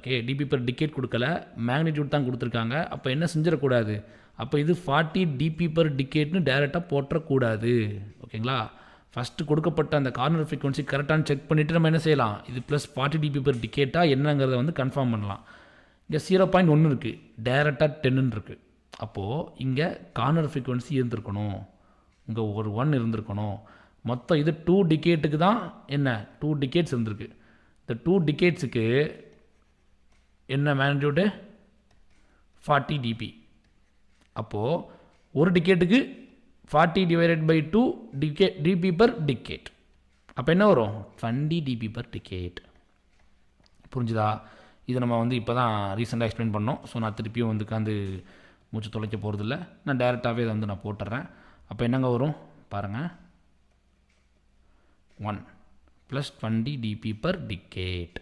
Okay, DP per decade கொடுக்கல, magnitude தான் கொடுத்துருக்காங்க. அப்போ என்ன செஞ்சிடக்கூடாது, அப்போ இது 40 டிபி பர் டிகேட்னு டேரெக்டாக போட்டக்கூடாது. ஓகேங்களா, ஃபஸ்ட்டு கொடுக்கப்பட்ட அந்த கார்னர் ஃப்ரீக்வன்சி கரெக்டானு செக் பண்ணிவிட்டு நம்ம என்ன செய்யலாம், இது ப்ளஸ் 40 டிபி பர் டிகேட்டாக என்னங்கிறத வந்து கன்ஃபார்ம் பண்ணலாம். இங்கே 0.1 இருக்குது, டேரெக்டாக 10 இருக்குது. அப்போது இங்கே கார்னர் ஃப்ரீக்வன்சி இருந்திருக்கணும், இங்கே ஒரு 1 இருந்திருக்கணும். மொத்தம் இது 2 டிகேட்டுக்கு தான் என்ன 2 டிகேட்ஸ் இருந்திருக்கு. இந்த 2 டிகேட்ஸுக்கு என்ன மேக்னிடியூடு 40 டிபி. அப்போது ஒரு டிகேட்டுக்கு 40 டிவைடட் பை 2 டிபி பர் டிகேட். அப்போ என்ன வரும் 20 டிபி பர் டிகேட். புரிஞ்சுதா? இது நம்ம வந்து இப்போ தான் ரீசெண்டாக எக்ஸ்பிளைன் பண்ணோம். ஸோ நான் திருப்பியும் வந்து உட்காந்து மூச்சு தொலைக்க போகிறதில்ல, நான் டேரெக்டாகவே இதை வந்து நான் போட்டுறேன். அப்போ என்னங்க வரும் பாருங்கள், 1 + 20 dp per decade.